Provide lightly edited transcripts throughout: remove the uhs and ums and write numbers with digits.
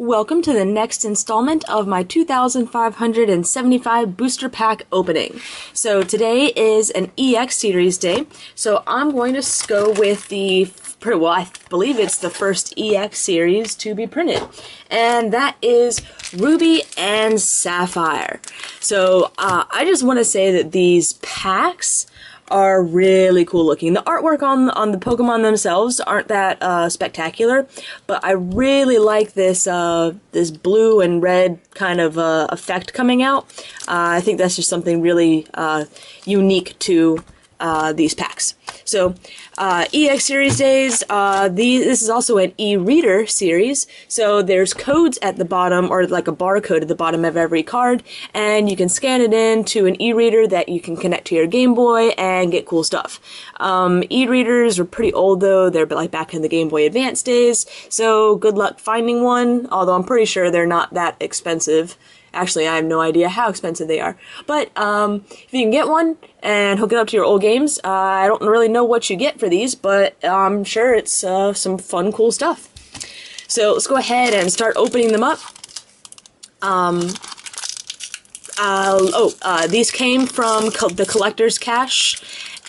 Welcome to the next installment of my 2,575 booster pack opening. So today is an EX series day, so I'm going to go with I believe it's the first EX series to be printed, and that is Ruby and Sapphire. So I just want to say that these packs are really cool looking. The artwork on the Pokemon themselves aren't that spectacular, but I really like this this blue and red kind of effect coming out. I think that's just something really unique to these packs. So, EX series days, this is also an e-reader series, so there's codes at the bottom, or like a barcode at the bottom of every card, and you can scan it into an e-reader that you can connect to your Game Boy and get cool stuff. E-readers are pretty old though, they're like back in the Game Boy Advance days, so good luck finding one, although I'm pretty sure they're not that expensive. Actually, I have no idea how expensive they are. But if you can get one and hook it up to your old games, I don't really know what you get for these, but I'm sure it's some fun, cool stuff. So let's go ahead and start opening them up. These came from the collector's cache,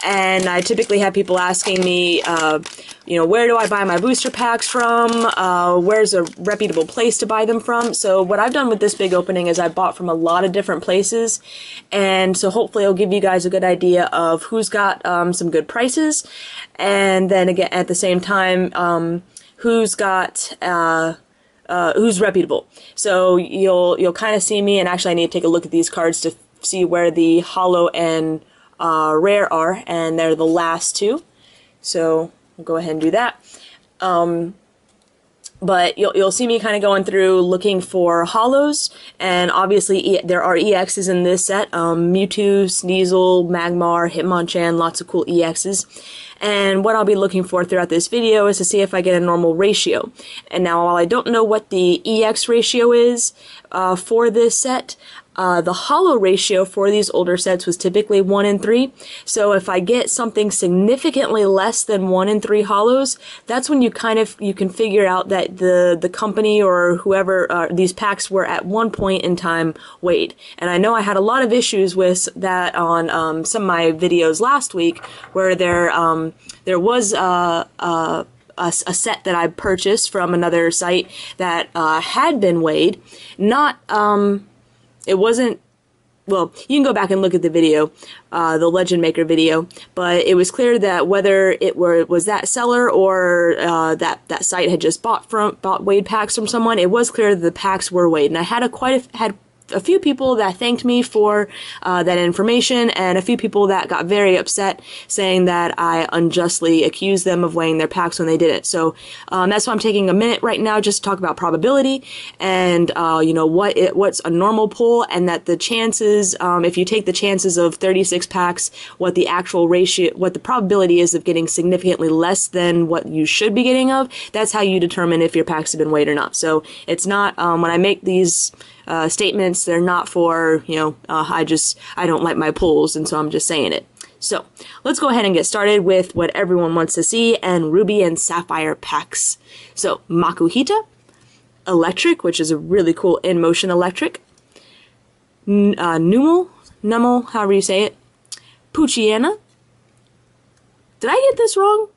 and I typically have people asking me, where do I buy my booster packs from? Where's a reputable place to buy them from? So what I've done with this big opening is I bought from a lot of different places, and so hopefully it'll give you guys a good idea of who's got some good prices, and then again at the same time who's got who's reputable. So you'll kind of see me, and actually I need to take a look at these cards to see where the holo and rare are, and they're the last two. So we'll go ahead and do that. But you'll see me kind of going through looking for holos, and obviously there are EXs in this set. Mewtwo, Sneasel, Magmar, Hitmonchan, lots of cool EXs. And what I'll be looking for throughout this video is to see if I get a normal ratio. And now, while I don't know what the EX ratio is for this set, the holo ratio for these older sets was typically 1 in 3. So if I get something significantly less than 1 in 3 holos, that's when you can figure out that the company or whoever these packs were at one point in time weighed. And I know I had a lot of issues with that on some of my videos last week, where there was a set that I purchased from another site that had been weighed, not it wasn't, well, you can go back and look at the video, the Legend Maker video, but it was clear that whether it was that seller or that site had just bought weighed packs from someone, it was clear that the packs were weighed. And I had had a few people that thanked me for that information, and a few people that got very upset, saying that I unjustly accused them of weighing their packs when they didn't. So that's why I'm taking a minute right now just to talk about probability and what's a normal pull, and that the chances, if you take the chances of 36 packs, what the actual ratio, what the probability is of getting significantly less than what you should be getting of, that's how you determine if your packs have been weighed or not. So it's not, when I make these statements, they're not for, I don't like my pulls, and so I'm just saying it. So let's go ahead and get started with what everyone wants to see, and Ruby and Sapphire packs. So Makuhita, Electric, which is a really cool in-motion electric, Numel, however you say it, Poochyena. Did I get this wrong?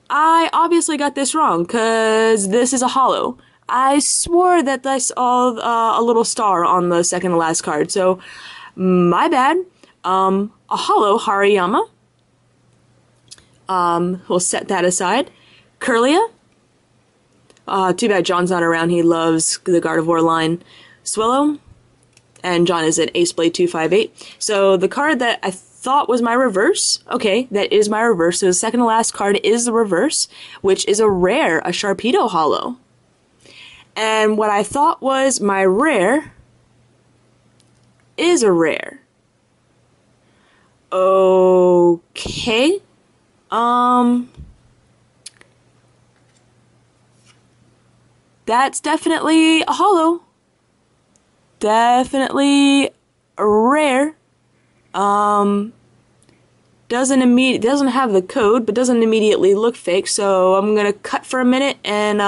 I obviously got this wrong, because this is a holo. I swore that I saw a little star on the second to last card, so my bad. A holo Hariyama. We'll set that aside. Kirlia. Too bad John's not around. He loves the Gardevoir line. Swallow. And John is at Aceblade 258. So the card that I thought was my reverse, okay, that is my reverse. So the second to last card is the reverse, which is a rare, a Sharpedo holo. And what I thought was my rare is a rare. Okay. That's definitely a holo. Definitely a rare. Doesn't have the code, but doesn't immediately look fake, so I'm gonna cut for a minute and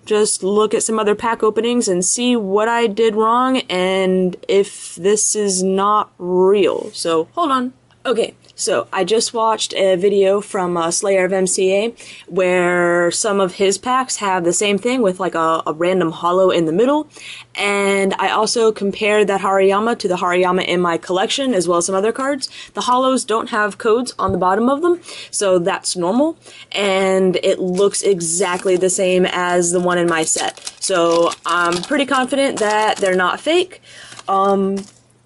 just look at some other pack openings and see what I did wrong and if this is not real. So, hold on. Okay, so I just watched a video from Slayer of MCA where some of his packs have the same thing with like a random holo in the middle, and I also compared that Hariyama to the Hariyama in my collection as well as some other cards. The holos don't have codes on the bottom of them, so that's normal, and it looks exactly the same as the one in my set. So I'm pretty confident that they're not fake.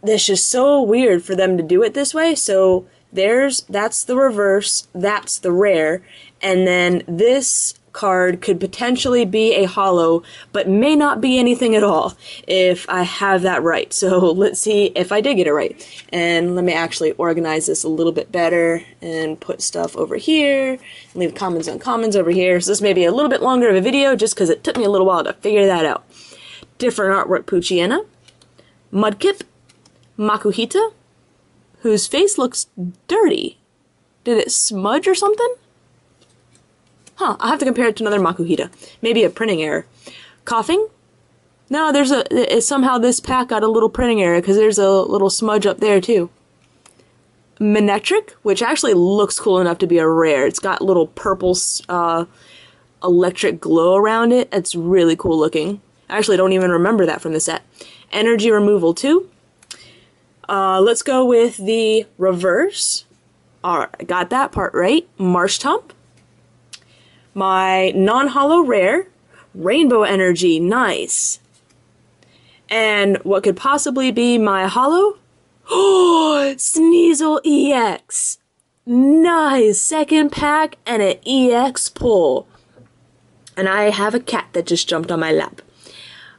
It's just so weird for them to do it this way. So that's the reverse, that's the rare, and then this card could potentially be a holo, but may not be anything at all if I have that right. So let's see if I did get it right. And let me actually organize this a little bit better and put stuff over here, and leave commons and uncommons over here. So this may be a little bit longer of a video just because it took me a little while to figure that out. Different artwork: Poochyena, Mudkip, Makuhita, whose face looks dirty. Did it smudge or something? Huh, I'll have to compare it to another Makuhita. Maybe a printing error. Coughing? No, somehow this pack got a little printing error because there's a little smudge up there too. Manectric, which actually looks cool enough to be a rare. It's got little purple electric glow around it. It's really cool looking. I actually don't even remember that from the set. Energy removal 2. Let's go with the reverse. Alright, I got that part right. Marshtomp. My non-holo rare, Rainbow Energy, nice. And what could possibly be my holo? Oh, Sneasel EX. Nice, second pack and an EX pull. And I have a cat that just jumped on my lap.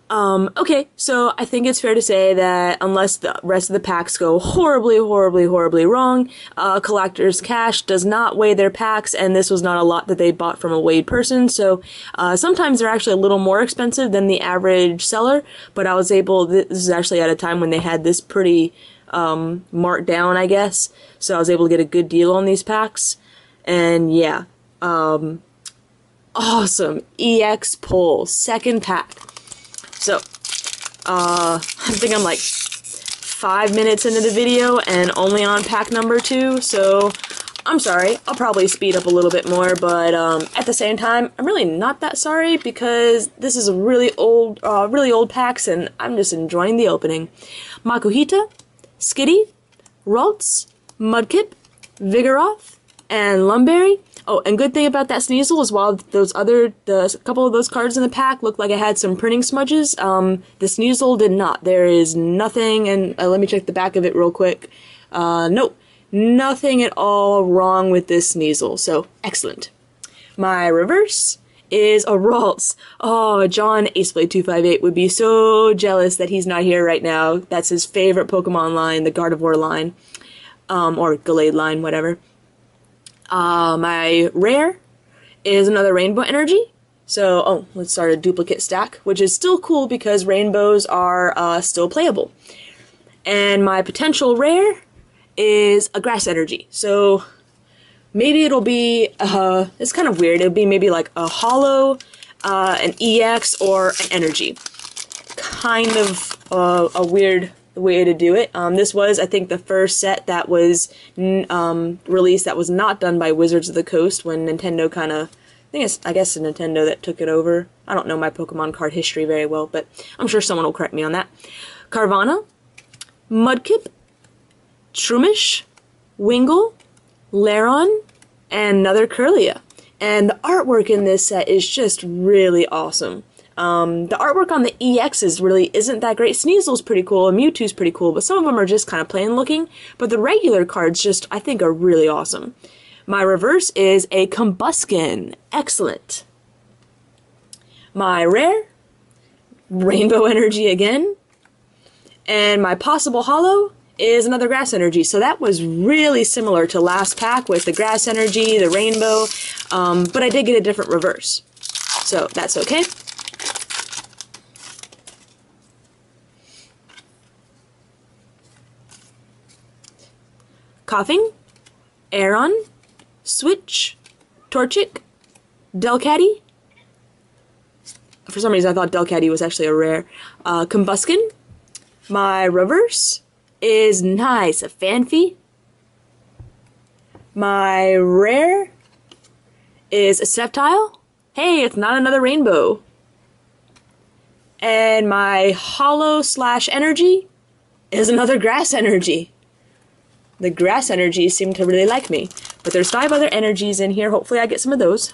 Okay, so I think it's fair to say that unless the rest of the packs go horribly wrong, Collector's Cash does not weigh their packs, and this was not a lot that they bought from a weighed person, so sometimes they're actually a little more expensive than the average seller, but I was able, this is actually at a time when they had this pretty marked down, I guess, so I was able to get a good deal on these packs, and yeah, awesome, EX pull, second pack. So, I think I'm like 5 minutes into the video and only on pack number 2, so I'm sorry. I'll probably speed up a little bit more, but at the same time, I'm really not that sorry because this is a really old packs and I'm just enjoying the opening. Makuhita, Skitty, Ralts, Mudkip, Vigoroth, and Lumberry. Oh, and good thing about that Sneasel is while the couple of those cards in the pack looked like it had some printing smudges, the Sneasel did not. There is nothing, and let me check the back of it real quick. Nope, nothing at all wrong with this Sneasel, so excellent. My reverse is a Ralts. Oh, John Aceblade258 would be so jealous that he's not here right now. That's his favorite Pokemon line, the Gardevoir line, or Gallade line, whatever. My rare is another Rainbow Energy. So, let's start a duplicate stack, which is still cool because rainbows are still playable. And my potential rare is a Grass Energy. So, maybe it'll be, it's kind of weird. It'll be maybe like a holo, an EX, or an Energy. Kind of a weird way to do it. This was, I think, the first set that was released that was not done by Wizards of the Coast when Nintendo kind of, I guess it's Nintendo that took it over. I don't know my Pokemon card history very well, but I'm sure someone will correct me on that. Carvanha, Mudkip, Shroomish, Wingull, Lairon, and another Kirlia. And the artwork in this set is just really awesome. The artwork on the EXs really isn't that great. Sneasel's pretty cool, and Mewtwo's pretty cool, but some of them are just kind of plain looking. But the regular cards just, I think, are really awesome. My reverse is a Combusken. Excellent. My rare, Rainbow Energy again. And my possible holo is another Grass Energy. So that was really similar to last pack with the Grass Energy, the Rainbow, but I did get a different reverse. So that's okay. Coughing, Aeron, Switch, Torchic, Delcatty, For some reason, I thought Delcatty was actually a rare. Combuskin. My reverse is nice. A Phanpy. My rare is a Sceptile. Hey, it's not another rainbow. And my holo / energy is another grass energy. The grass energies seem to really like me. But there's 5 other energies in here. Hopefully I get some of those.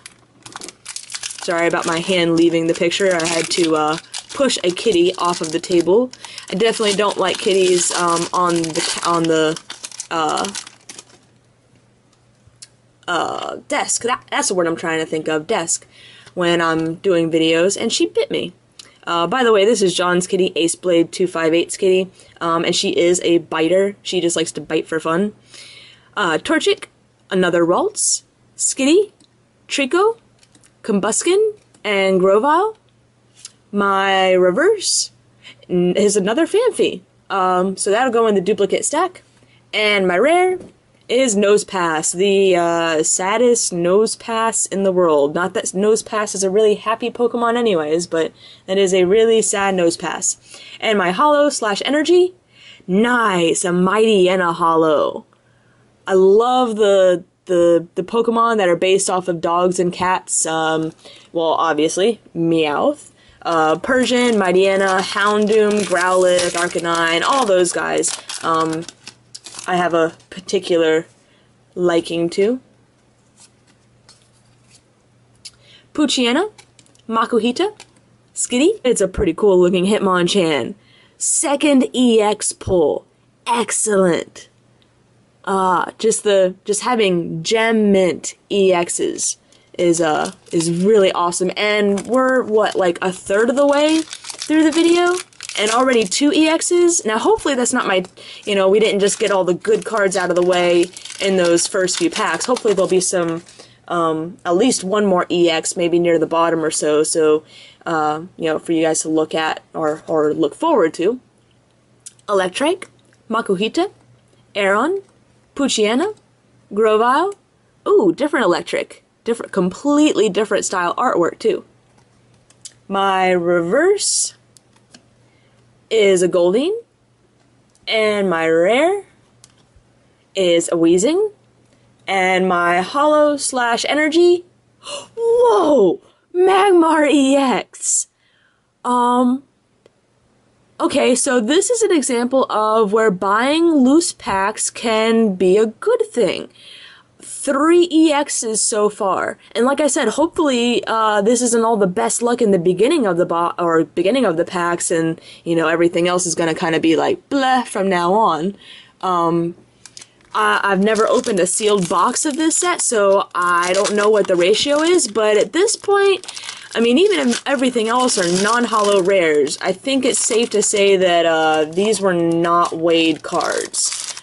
Sorry about my hand leaving the picture. I had to push a kitty off of the table. I definitely don't like kitties on the desk. That's the word I'm trying to think of. Desk. When I'm doing videos, and she bit me. By the way, this is John's kitty, Aceblade 258's kitty, and she is a biter. She just likes to bite for fun. Torchic, another Ralts, Skitty, Trico, Combuskin, and Grovyle. My reverse is another Phanpy, so that'll go in the duplicate stack. And my rare is Nosepass, the saddest Nosepass in the world. Not that Nosepass is a really happy Pokemon anyways, but that is a really sad Nosepass. And my holo / energy, nice, a Mightyena holo. I love the Pokemon that are based off of dogs and cats. Well, obviously, Meowth, Persian, Mightyena, Houndoom, Growlithe, Arcanine, all those guys. I have a particular liking to. Poochyena, Makuhita, Skitty. It's a pretty cool looking Hitmonchan. Second EX pull. Excellent. Just having Gem Mint EXs is really awesome. And we're what, like a third of the way through the video? And already 2 EXs. Now, hopefully that's not my, we didn't just get all the good cards out of the way in those first few packs. Hopefully there'll be some, at least one more EX, maybe near the bottom or so. So, for you guys to look at or look forward to. Electrike, Makuhita, Aeron, Poochyena, Grovyle. Ooh, different Electric. Completely different style artwork, too. My reverse is a Goldeen, and my rare is a Weezing, and my holo / energy, whoa, Magmar EX. Okay, so this is an example of where buying loose packs can be a good thing. 3 EXs so far, and like I said, hopefully this isn't all the best luck in the beginning of the beginning of the packs, and everything else is gonna kind of be like bleh from now on. I've never opened a sealed box of this set, so I don't know what the ratio is, but at this point, I mean, even if everything else are non-holo rares, I think it's safe to say that these were not weighed cards.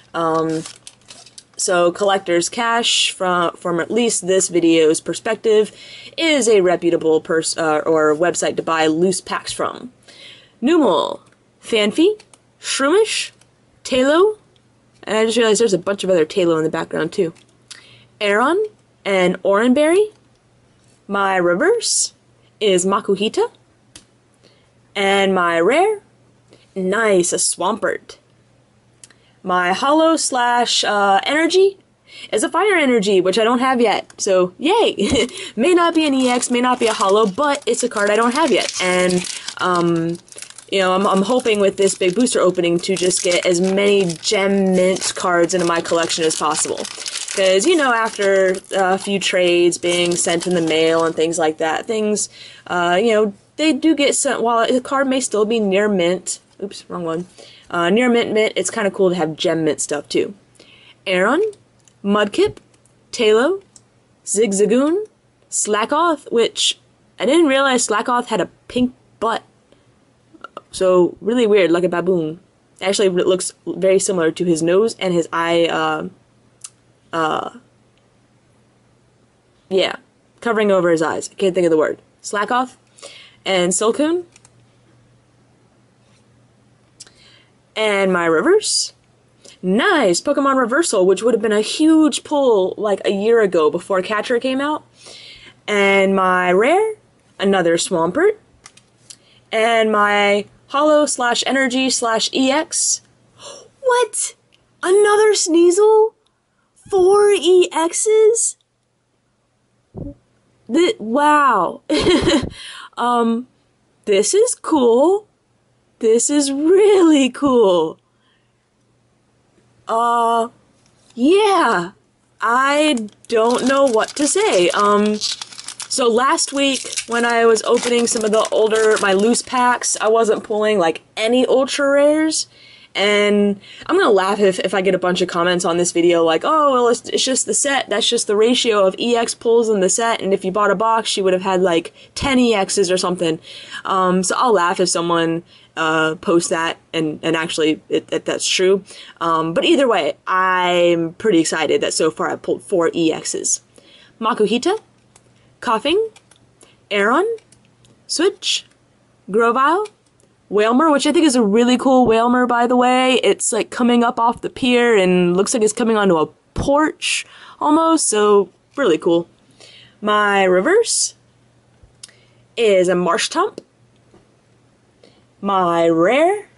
So Collector's Cash, from at least this video's perspective, is a reputable or website to buy loose packs from. Numel, Phanpy, Shroomish, Taillow, and I just realized there's a bunch of other Taillow in the background too. Aeron and Oranberry. My reverse is Makuhita. And my rare, nice, a Swampert. My holo / energy is a Fire Energy, which I don't have yet. So, yay! May not be an EX, may not be a holo, but it's a card I don't have yet. And, I'm hoping with this big booster opening to just get as many Gem Mint cards into my collection as possible. Because, after a few trades being sent in the mail and things like that, things, they do get sent, while the card may still be near mint. Oops, wrong one. Near mint, it's kind of cool to have Gem Mint stuff too. Aeron, Mudkip, Taillow, Zigzagoon, Slackoth, which I didn't realize Slackoth had a pink butt. So, really weird, like a baboon. Actually, it looks very similar to his nose and his eye, yeah, covering over his eyes. I can't think of the word. Slackoth and Silcoon. And my reverse, nice, Pokemon Reversal, which would have been a huge pull like a year ago before Catcher came out. And my rare, another Swampert. And my Holo slash Energy slash EX. What? Another Sneasel? 4 EXs? Wow. This is cool. This is really cool. Yeah. I don't know what to say. So last week, when I was opening some of the older, my loose packs, I wasn't pulling, like, any ultra rares. And I'm gonna laugh if I get a bunch of comments on this video like, oh, well, it's just the set, that's just the ratio of EX pulls in the set, and if you bought a box, you would have had, like, 10 EXs or something. So I'll laugh if someone posts that, and actually, that's true. But either way, I'm pretty excited that so far I've pulled 4 EXs. Makuhita, Coughing, Aron, Switch, Grovyle, Wailmer, which I think is a really cool Wailmer, by the way. It's like coming up off the pier and looks like it's coming onto a porch almost, so really cool. My reverse is a Marshtomp. My rare,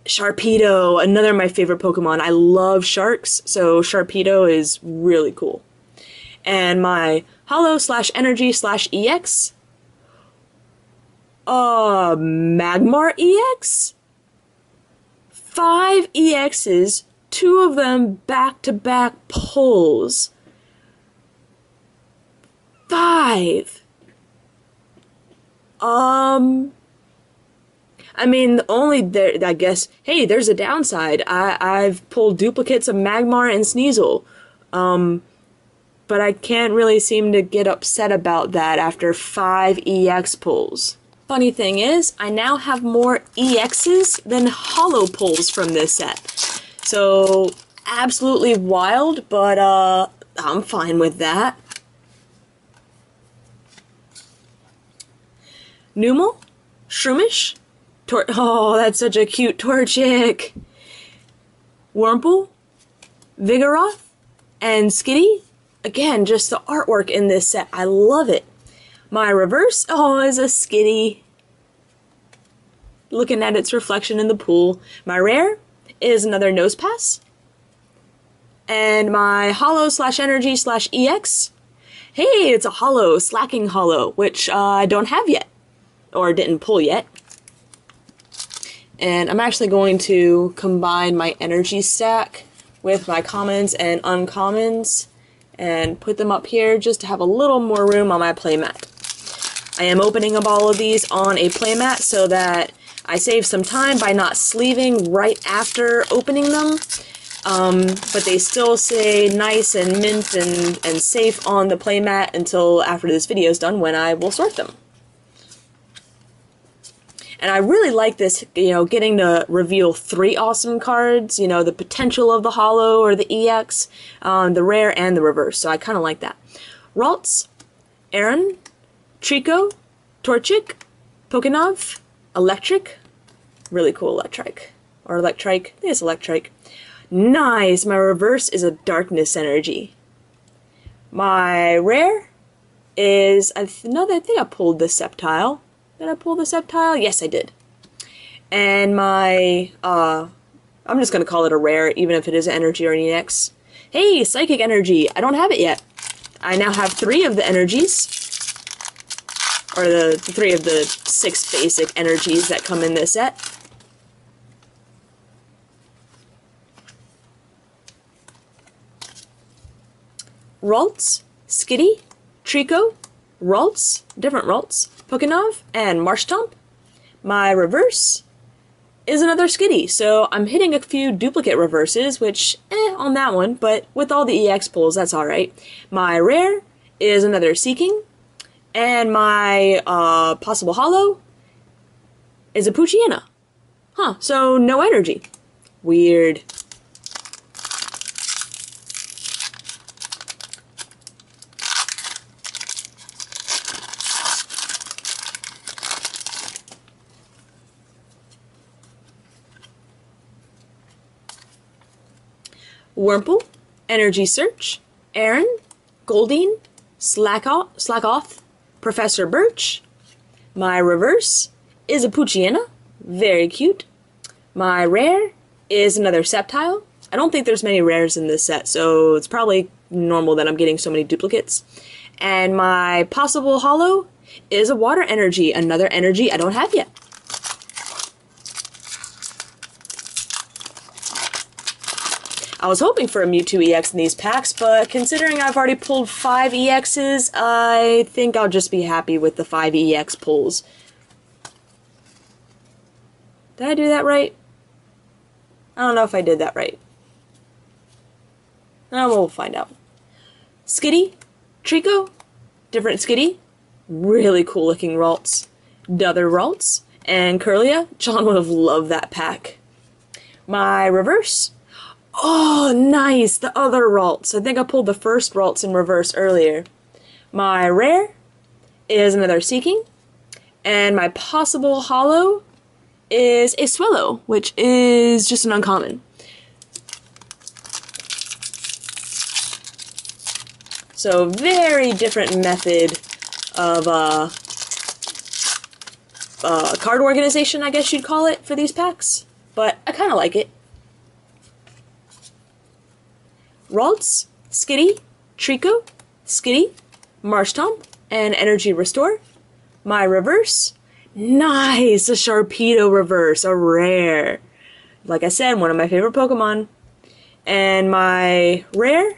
Sharpedo, another of my favorite Pokemon. I love sharks, so Sharpedo is really cool. And my Holo slash Energy slash EX, Magmar EX? 5 EXs, 2 of them back-to-back pulls. 5! I mean, I guess, hey, there's a downside. I've pulled duplicates of Magmar and Sneasel. But I can't really seem to get upset about that after 5 EX pulls. Funny thing is, I now have more EXs than Holo pulls from this set. So, absolutely wild, but I'm fine with that. Numel, Shroomish, oh, that's such a cute Torchic. Wurmple, Vigoroth, and Skitty. Again, just the artwork in this set, I love it. My reverse, oh, is a Skitty. Looking at its reflection in the pool. My rare is another Nosepass. And my Holo slash Energy slash EX. Hey, it's a Holo, Slacking Holo, which I don't have yet. Or didn't pull yet. And I'm actually going to combine my energy stack with my commons and uncommons and put them up here just to have a little more room on my playmat. I am opening up all of these on a playmat so that I save some time by not sleeving right after opening them, but they still stay nice and mint and safe on the playmat until after this video is done, when I will sort them. And I really like this, getting to reveal 3 awesome cards, the potential of the Holo or the EX, the rare and the reverse, so I kind of like that. Ralts, Aron, Trico, Torchic, Pokénov, Electric, really cool Electric, or Electrike, I think it's Electrike. Nice, my reverse is a Darkness Energy. My rare is, I think I pulled the Sceptile. Did I pull the Sceptile? Yes, I did. And my, I'm just going to call it a rare, even if it is an energy or an EX. Hey, Psychic Energy. I don't have it yet. I now have 3 of the energies. Or the 3 of the 6 basic energies that come in this set. Ralts, Skitty, Trico, Ralts, different Ralts, Pokénov, and Marshtomp. My reverse is another Skitty, so I'm hitting a few duplicate reverses, which, on that one, but with all the EX pulls, that's alright. My rare is another Seeking, and my possible Holo is a Poochyena. Huh, so no energy. Weird. Wurmple, Energy Search, Aron, Goldeen, Slackoth, Professor Birch. My reverse is a Poochyena. Very cute. My rare is another Sceptile. I don't think there's many rares in this set, so it's probably normal that I'm getting so many duplicates. And my possible holo is a Water Energy, another energy I don't have yet. I was hoping for a Mewtwo EX in these packs, but considering I've already pulled 5 EXs, I think I'll just be happy with the 5 EX pulls. Did I do that right? I don't know if I did that right. We'll find out. Skitty, Trico, different Skitty, really cool looking Ralts, Dother Ralts, and Kirlia. John would have loved that pack. My reverse. Oh, nice! The other Ralts. I think I pulled the first Ralts in reverse earlier. My rare is another Seeking. And my possible holo is a Swellow, which is just an uncommon. So, very different method of card organization, I guess you'd call it, for these packs. But I kind of like it. Ralts, Skitty, Trico, Skitty, Marshtomp, and Energy Restore. My reverse, nice, a Sharpedo reverse, a rare. Like I said, one of my favorite Pokemon. And my rare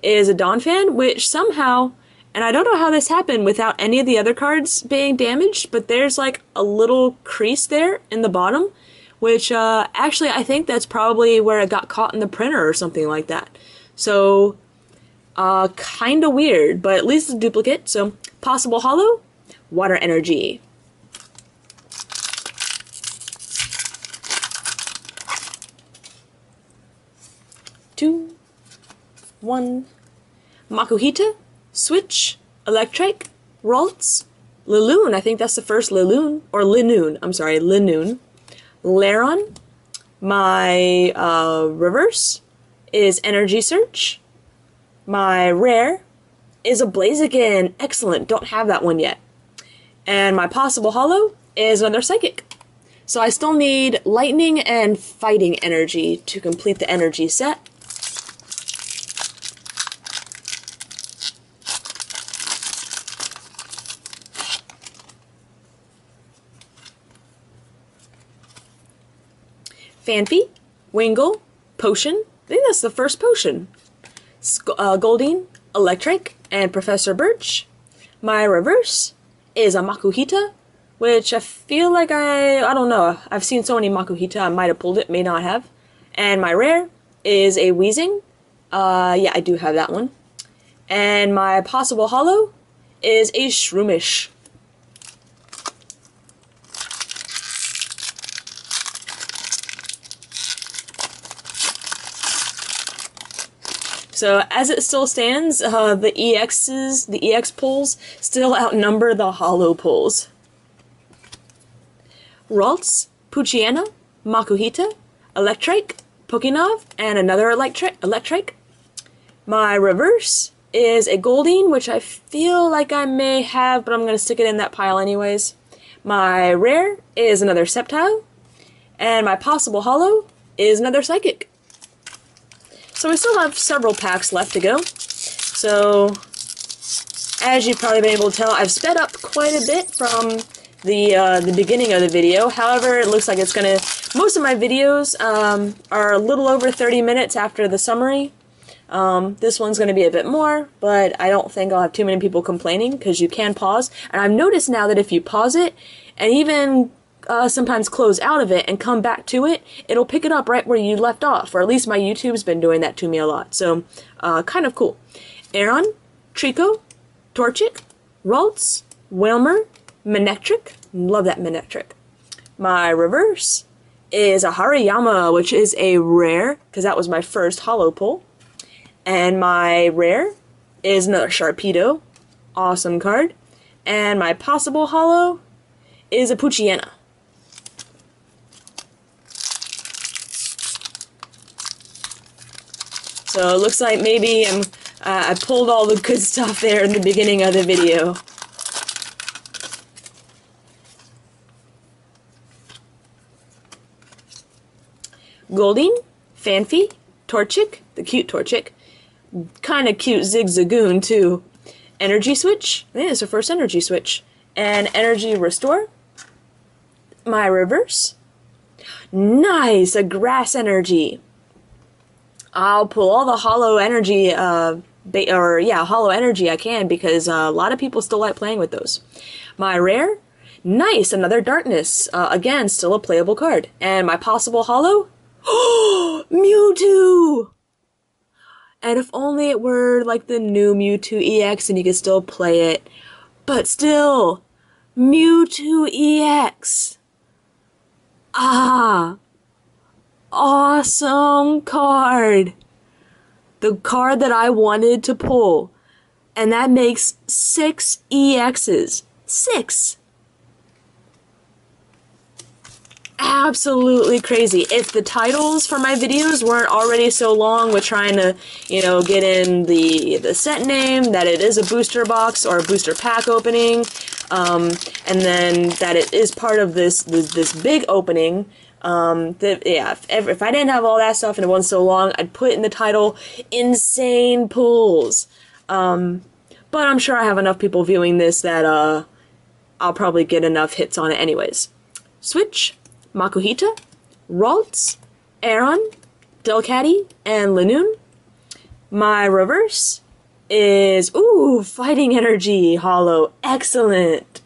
is a Donphan, which somehow, and I don't know how this happened without any of the other cards being damaged, but there's like a little crease there in the bottom, which actually I think that's probably where it got caught in the printer or something like that. So, kinda weird, but at least it's a duplicate. So, possible holo, Water Energy. Two, one. Makuhita, Switch, Electrike, Ralts, Linoone, I think that's the first Linoone, or Linoone, I'm sorry, Linoone. Lairon. My reverse is Energy Search. My rare is a Blaziken. Excellent, don't have that one yet. And my possible holo is another Psychic. So I still need Lightning and Fighting Energy to complete the energy set. Phanpy, Wingull, Potion, I think that's the first Potion, Goldeen, Electrike, and Professor Birch. My reverse is a Makuhita, which I feel like I don't know, I've seen so many Makuhita, I might have pulled it, may not have. And my rare is a Weezing, yeah, I do have that one. And my possible holo is a Shroomish. So as it still stands, the EX pulls still outnumber the holo pulls. Ralts, Poochyena, Makuhita, Electrike, Pokénav, and another Electrike. My reverse is a Goldeen, which I feel like I may have, but I'm going to stick it in that pile anyways. My rare is another Sceptile, and my possible holo is another Psychic. So we still have several packs left to go. So, as you've probably been able to tell, I've sped up quite a bit from the beginning of the video. However, it looks like it's gonna, most of my videos are a little over 30 minutes after the summary. This one's gonna be a bit more, but I don't think I'll have too many people complaining, because you can pause. And I've noticed now that if you pause it, and even sometimes close out of it and come back to it, it'll pick it up right where you left off, or at least my YouTube's been doing that to me a lot, so kind of cool. Aron, Trico, Torchic, Ralts, Wailmer, Manectric, love that Manectric. My reverse is a Hariyama, which is a rare, because that was my first holo pull, and my rare is another Sharpedo, awesome card, and my possible holo is a Poochyena. So it looks like maybe I pulled all the good stuff there in the beginning of the video. Goldeen, Phanpy, Torchic, the cute Torchic, kind of cute Zigzagoon too, Energy Switch, I think it's the first Energy Switch, and Energy Restore, my reverse, nice, a Grass Energy. I'll pull all the Hollow Energy, Hollow Energy I can, because a lot of people still like playing with those. My rare, nice, another Darkness, again, still a playable card. And my possible Hollow, Mewtwo! And if only it were like the new Mewtwo EX and you could still play it. But still, Mewtwo EX. Ah, awesome card. The card that I wanted to pull. And that makes 6 EXs. 6! Absolutely crazy. If the titles for my videos weren't already so long with trying to, get in the set name, that it is a booster box or a booster pack opening, and then that it is part of this big opening, if I didn't have all that stuff and it wasn't so long, I'd put in the title, insane pulls. But I'm sure I have enough people viewing this that I'll probably get enough hits on it anyways. Switch, Makuhita, Ralts, Aron, Delcatty, and Linoone. My reverse is, Fighting Energy Hollow. Excellent.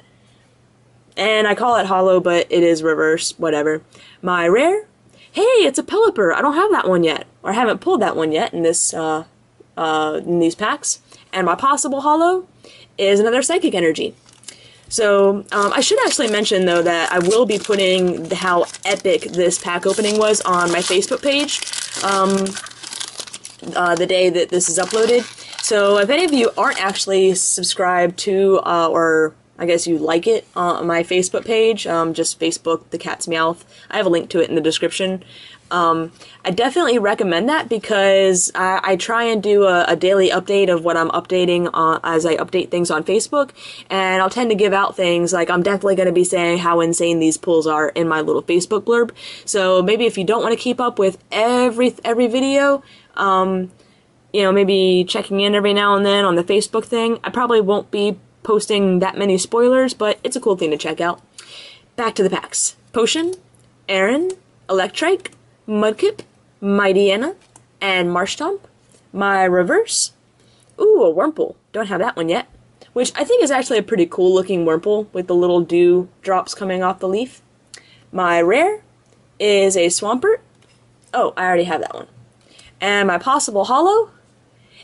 And I call it Hollow, but it is reverse, whatever. My rare, hey, it's a Pelipper. I don't have that one yet, or I haven't pulled that one yet in this in these packs. And my possible Hollow is another Psychic Energy. So, I should actually mention, though, that I will be putting how epic this pack opening was on my Facebook page the day that this is uploaded. So, if any of you aren't actually subscribed to, or I guess you like it, on my Facebook page, just Facebook, The Cat's Meowth, I have a link to it in the description. I definitely recommend that because I try and do a daily update of what I'm updating as I update things on Facebook, and I'll tend to give out things like I'm definitely going to be saying how insane these pulls are in my little Facebook blurb. So maybe if you don't want to keep up with every video, maybe checking in every now and then on the Facebook thing. I probably won't be posting that many spoilers, but it's a cool thing to check out. Back to the packs. Potion, Aron, Electrike, Mudkip, Mightyena, and Marshtomp. My reverse, a Wurmple. Don't have that one yet. Which I think is actually a pretty cool looking Wurmple with the little dew drops coming off the leaf. My rare is a Swampert. Oh, I already have that one. And my possible Hollow,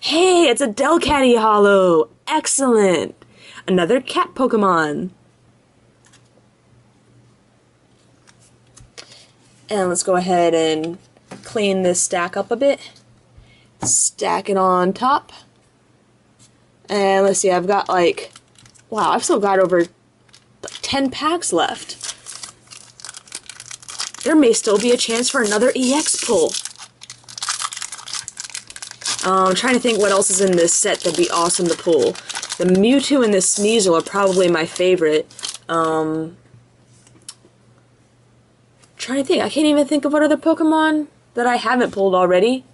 hey, it's a Delcatty Hollow. Excellent. Another cat Pokemon. And let's go ahead and clean this stack up a bit. Stack it on top. And let's see, I've got I've still got over 10 packs left. There may still be a chance for another EX pull. I'm trying to think what else is in this set that'd be awesome to pull. The Mewtwo and the Sneasel are probably my favorite. Trying to think, I can't even think of what other Pokemon that I haven't pulled already,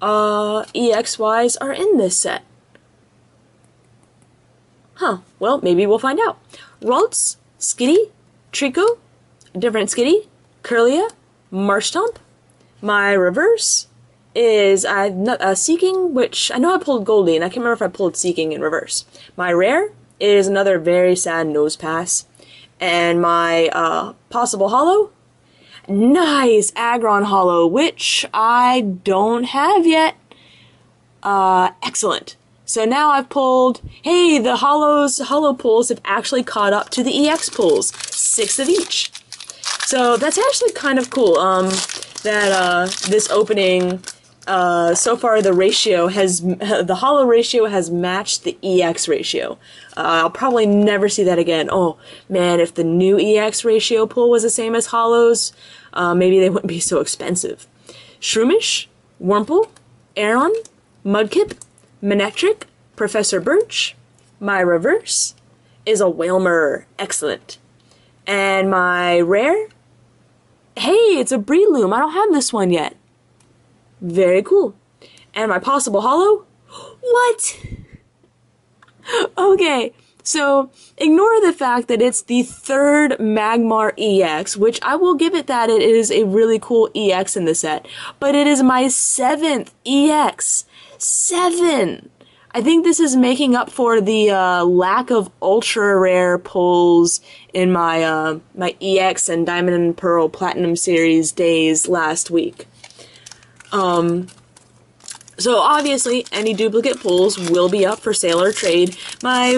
EX-wise, are in this set. Huh, well, maybe we'll find out. Ralts, Skitty, Trico, different Skitty, Kirlia, Marshtomp. My reverse is Seeking, which I know I pulled Goldeen. I can't remember if I pulled Seeking in reverse. My rare is another very sad Nosepass. And my possible Hollow, nice Aggron Hollow, which I don't have yet. Excellent. So now I've pulled, hey, the Hollow pulls have actually caught up to the EX pulls. 6 of each. So that's actually kind of cool, that this opening, so far the Hollow ratio has matched the EX ratio. I'll probably never see that again. Oh, man, if the new EX ratio pull was the same as Hollows, maybe they wouldn't be so expensive. Shroomish, Wurmple, Aron, Mudkip, Manectric, Professor Birch. My reverse is a Wailmer. Excellent. And my rare, Hey, it's a Breloom. I don't have this one yet. Very cool. And my possible holo? What? Okay, so ignore the fact that it's the third Magmar EX, which I will give it that it is a really cool EX in the set, but it is my 7th EX. 7! I think this is making up for the lack of ultra rare pulls in my my EX and Diamond and Pearl Platinum Series days last week. So obviously, any duplicate pulls will be up for sale or trade. My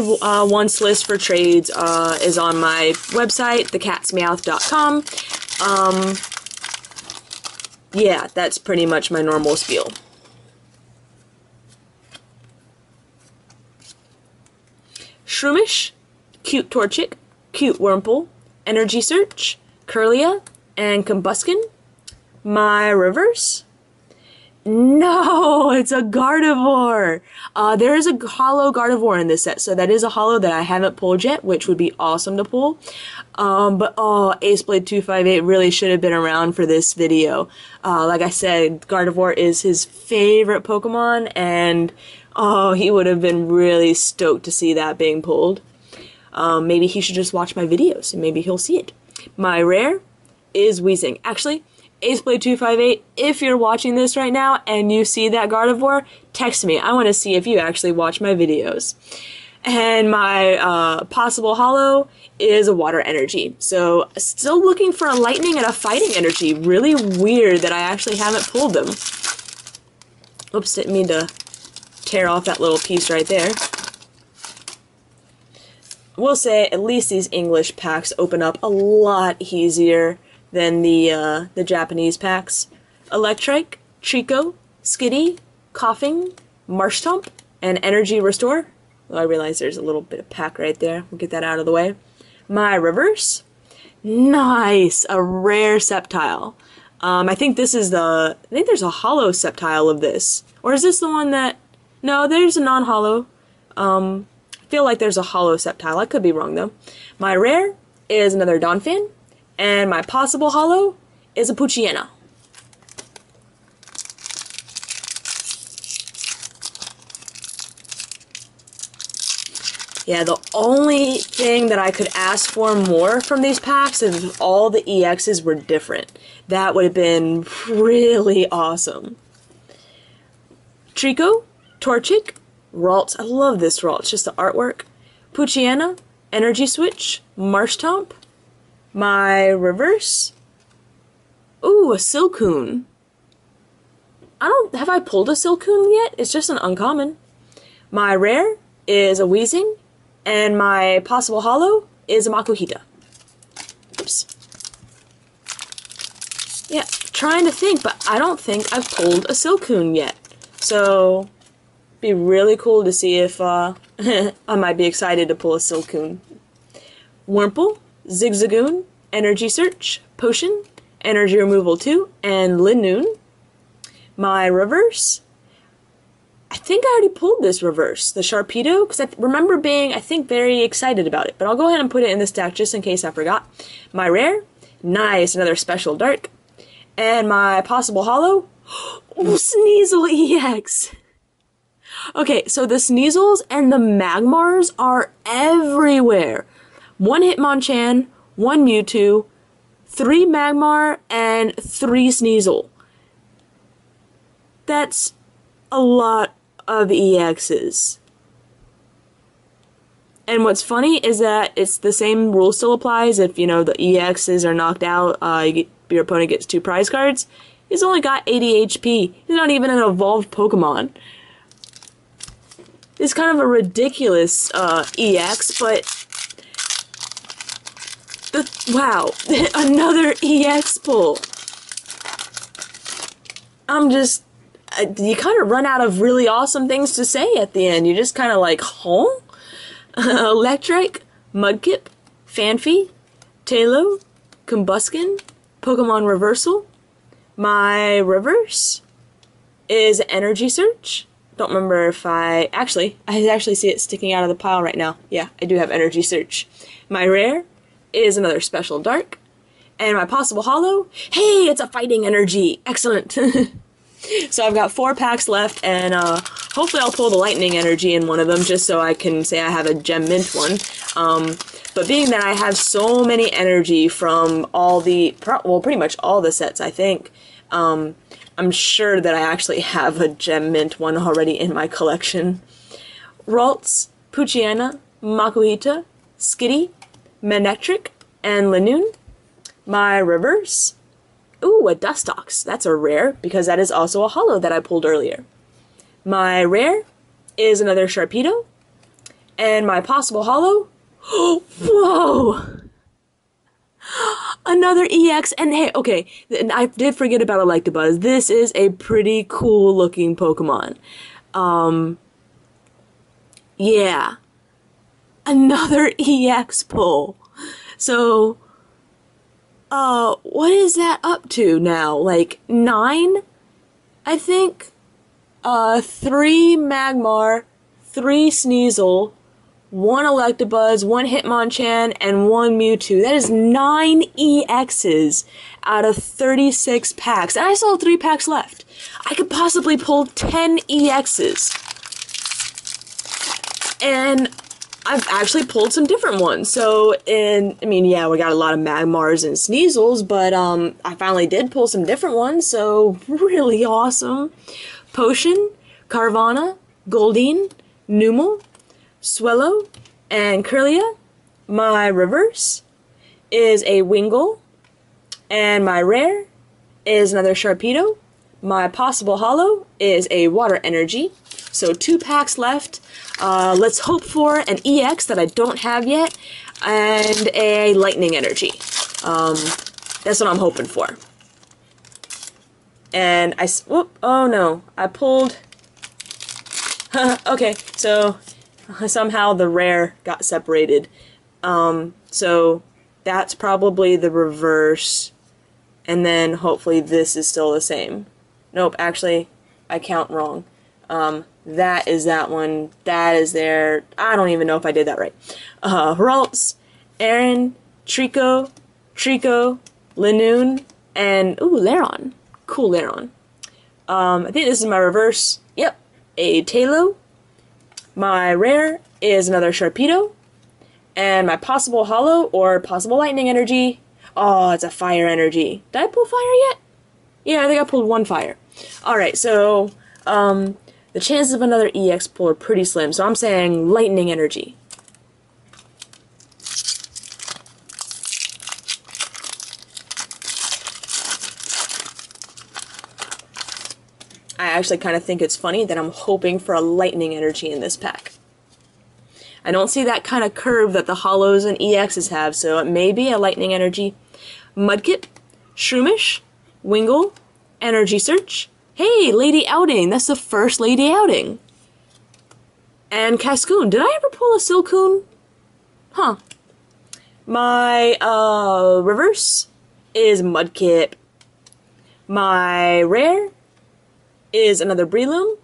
once list for trades is on my website, thecatsmeowth.com. Yeah, that's pretty much my normal spiel. Shroomish, Cute Torchic, Cute Wurmple, Energy Search, Kirlia, and Combuskin. My reverse? No, it's a Gardevoir. There is a holo Gardevoir in this set, so that is a holo that I haven't pulled yet, which would be awesome to pull. But Aceblade 258 really should have been around for this video. Like I said, Gardevoir is his favorite Pokemon, and he would have been really stoked to see that being pulled. Maybe he should just watch my videos, and maybe he'll see it. My rare is Weezing. Actually, Aceblade 258, if you're watching this right now and you see that Gardevoir, text me. I want to see if you actually watch my videos. And my possible holo is a Water Energy. So, still looking for a Lightning and a Fighting Energy. Really weird that I actually haven't pulled them. Oops, didn't mean to tear off that little piece right there. I will say, at least these English packs open up a lot easier than the Japanese packs. Electrike, Trico, Skitty, Coughing, Marshtomp, and Energy Restore. Well, I realize there's a little bit of pack right there. We'll get that out of the way. My reverse? Nice! A rare Sceptile. I think this is I think there's a holo Sceptile of this. Or is this the one that... No, there's a non-holo. I feel like there's a holo Sceptile. I could be wrong, though. My rare is another Donphan. And my possible holo is a Poochyena. Yeah, the only thing that I could ask for more from these packs is if all the EXs were different. That would have been really awesome. Trico, Torchic, Ralts. I love this Ralts, just the artwork. Poochyena, Energy Switch, Marshtomp. My reverse? Ooh, a Silcoon. Have I pulled a Silcoon yet? It's just an uncommon. My rare is a Weezing, and my possible holo is a Makuhita. Oops. Yeah, trying to think, but I don't think I've pulled a Silcoon yet. So, it'd be really cool to see if I might be excited to pull a Silcoon. Wurmple, Zigzagoon, Energy Search, Potion, Energy Removal 2, and Linoon. My reverse? I think I already pulled this reverse, the Sharpedo, because I remember being, I think, very excited about it. But I'll go ahead and put it in the stack just in case I forgot. My rare? Nice, another Special Dark. And my possible holo? Sneasel EX! Okay, so the Sneasels and the Magmars are everywhere. 1 Hitmonchan, 1 Mewtwo, 3 Magmar, and 3 Sneasel. That's a lot of EXs. And what's funny is that it's the same rule still applies if, the EXs are knocked out, your opponent gets 2 prize cards. He's only got 80 HP. He's not even an evolved Pokemon. It's kind of a ridiculous EX, but... Wow, another EX pull. You kind of run out of really awesome things to say at the end. You just kind of like, huh? Electrike, Mudkip, Phanpy, Taillow, Combuskin, Pokemon Reversal. My reverse is Energy Search. Don't remember if I actually see it sticking out of the pile right now. Yeah, I do have Energy Search. My rare is another Special Dark. And my possible holo, hey, it's a fighting energy. Excellent. So I've got 4 packs left, and hopefully I'll pull the lightning energy in one of them just so I can say I have a gem mint one. But being that I have so many energy from all the, well, pretty much all the sets, I think, I'm sure that I actually have a gem mint one already in my collection. Ralts, Poochyena, Makuhita, Skitty, Manectric, and Linoone. My reverse, ooh, a Dustox. That's a rare, because that is also a holo that I pulled earlier. My rare is another Sharpedo. And my possible holo, whoa! Another EX, and hey, okay, I did forget about Electabuzz. This is a pretty cool looking Pokemon. Yeah. Another EX pull. So, what is that up to now? Like 9, I think? 3 Magmar, 3 Sneasel, 1 Electabuzz, 1 Hitmonchan, and 1 Mewtwo. That is 9 EXs out of 36 packs. And I still have 3 packs left. I could possibly pull 10 EXs. And I've actually pulled some different ones. So, I mean, yeah, we got a lot of Magmars and Sneasels, but I finally did pull some different ones, so really awesome. Potion, Carvanha, Goldeen, Numel, Swellow, and Kirlia. My reverse is a Wingull, and my rare is another Sharpedo. My possible holo is a Water Energy. So 2 packs left. Let's hope for an EX that I don't have yet, and a Lightning Energy. That's what I'm hoping for. And whoop, oh no, I pulled, okay, so somehow the rare got separated. So that's probably the reverse, and then hopefully this is still the same. Nope, actually, I count wrong. That is that one. That is there. I don't even know if I did that right. Ralts, Aaron, Trico, Linoone, and ooh, Lairon. Cool Lairon. I think this is my reverse. Yep, a Taillow. My rare is another Sharpedo. And my possible holo or possible lightning energy. Oh, it's a fire energy. Did I pull fire yet? Yeah, I think I pulled 1 fire. Alright, so, the chances of another EX pull are pretty slim, so I'm saying lightning energy. I actually kind of think it's funny that I'm hoping for a lightning energy in this pack. I don't see that kind of curve that the holos and EXs have, so it may be a lightning energy. Mudkip, Shroomish, Wingull, Energy Search. Hey, Lady Outing! That's the first Lady Outing. And Cascoon. Did I ever pull a Silcoon? Huh. My, reverse is Mudkip. My rare is another Breloom.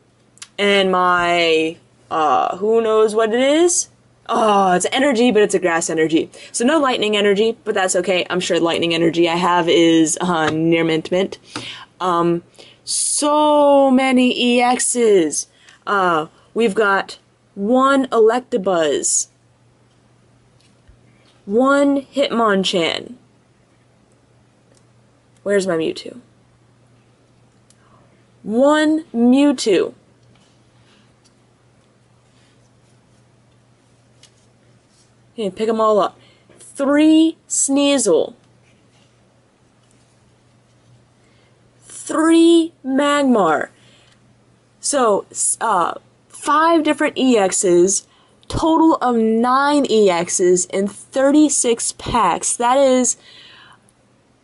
And my, who knows what it is? Oh, it's energy, but it's a grass energy. So no lightning energy, but that's okay. I'm sure the lightning energy I have is, near mint. So many EXs. We've got 1 Electabuzz, 1 Hitmonchan. Where's my Mewtwo? 1 Mewtwo. Okay, pick them all up. 3 Sneasel. 3 Magmar. So, 5 different EXs, total of 9 EXs in 36 packs. That is,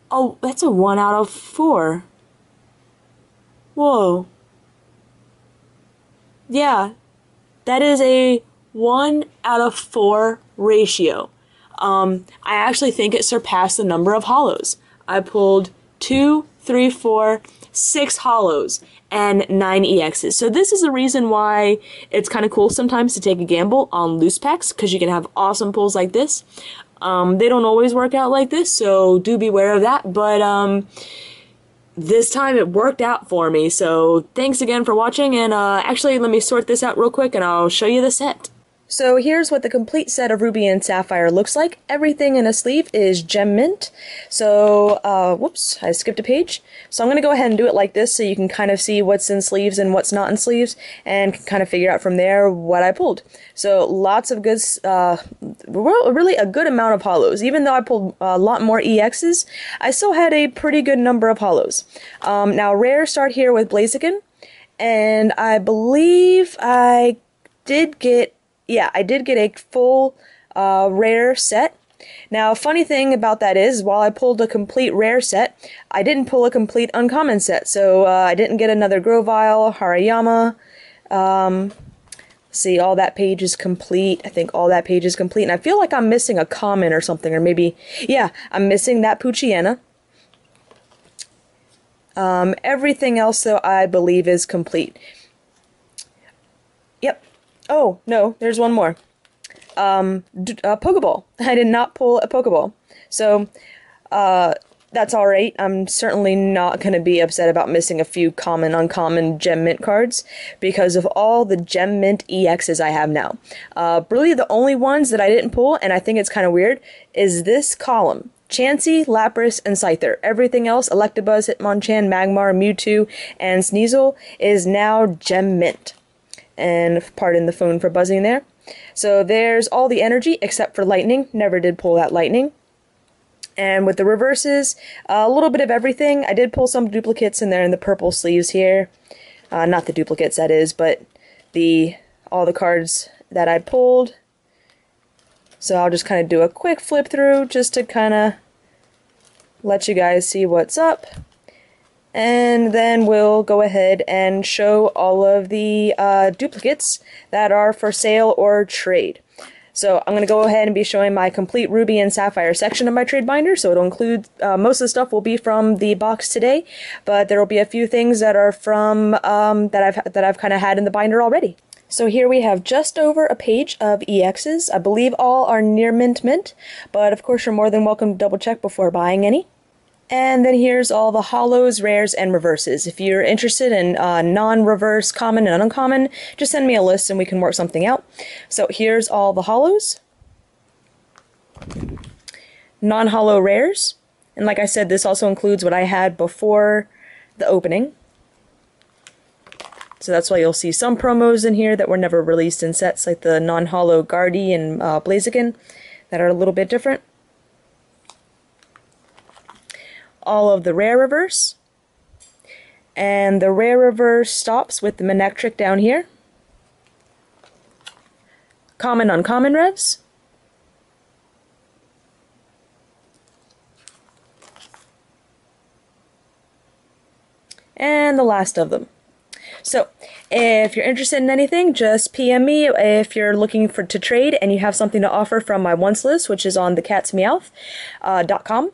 oh, that's a 1 out of 4. Whoa. Yeah, that is a 1 out of 4 ratio. I actually think it surpassed the number of holos. I pulled 2, 3, 4, 6 holos and 9 EXs. So this is the reason why it's kind of cool sometimes to take a gamble on loose packs, because you can have awesome pulls like this. They don't always work out like this, so do beware of that, but this time it worked out for me, so thanks again for watching, and actually let me sort this out real quick and I'll show you the set. So here's what the complete set of Ruby and Sapphire looks like. Everything in a sleeve is gem mint. So, whoops, I skipped a page. So I'm going to go ahead and do it like this so you can kind of see what's in sleeves and what's not in sleeves and can kind of figure out from there what I pulled. So lots of good, really a good amount of holos. Even though I pulled a lot more EXs, I still had a pretty good number of holos. Now rares start here with Blaziken, and I believe I did get a full rare set. Now, funny thing about that is, while I pulled a complete rare set, I didn't pull a complete uncommon set. So I didn't get another Grovyle, Hariyama. See, all that page is complete. I think all that page is complete. And I feel like I'm missing a common or something. Or maybe, yeah, I'm missing that Poochyena. Everything else, though, I believe is complete. Yep. Oh, no, there's one more. A Pokeball. I did not pull a Pokeball. So, that's alright. I'm certainly not going to be upset about missing a few common, uncommon Gem Mint cards because of all the Gem Mint EXs I have now. Really the only ones that I didn't pull, and I think it's kind of weird, is this column. Chansey, Lapras, and Scyther. Everything else, Electabuzz, Hitmonchan, Magmar, Mewtwo, and Sneasel, is now Gem Mint. And pardon the phone for buzzing there. So there's all the energy except for lightning. Never did pull that lightning. And with the reverses, a little bit of everything. I did pull some duplicates in there in the purple sleeves here. Not the duplicates, that is, but all the cards that I pulled. So I'll just kind of do a quick flip through just to kind of let you guys see what's up. And then we'll go ahead and show all of the duplicates that are for sale or trade. So I'm going to go ahead and be showing my complete Ruby and Sapphire section of my trade binder. So it'll include, most of the stuff will be from the box today, but there will be a few things that are from, that I've kind of had in the binder already. So here we have just over a page of EXs. I believe all are near mint, but of course you're more than welcome to double check before buying any. And then here's all the holos, rares, and reverses. If you're interested in non-reverse, common, and uncommon, just send me a list and we can work something out. So here's all the holos. Non-holo rares. And like I said, this also includes what I had before the opening. So that's why you'll see some promos in here that were never released in sets, like the non-holo Guardy and Blaziken, that are a little bit different. All of the rare reverse, and the rare reverse stops with the Manectric down here. Common uncommon revs, and the last of them. So, if you're interested in anything, just PM me if you're looking to trade and you have something to offer from my wants list, which is on thecatsmeowth.com.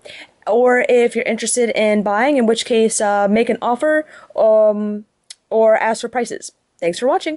Or if you're interested in buying, in which case make an offer or ask for prices. Thanks for watching.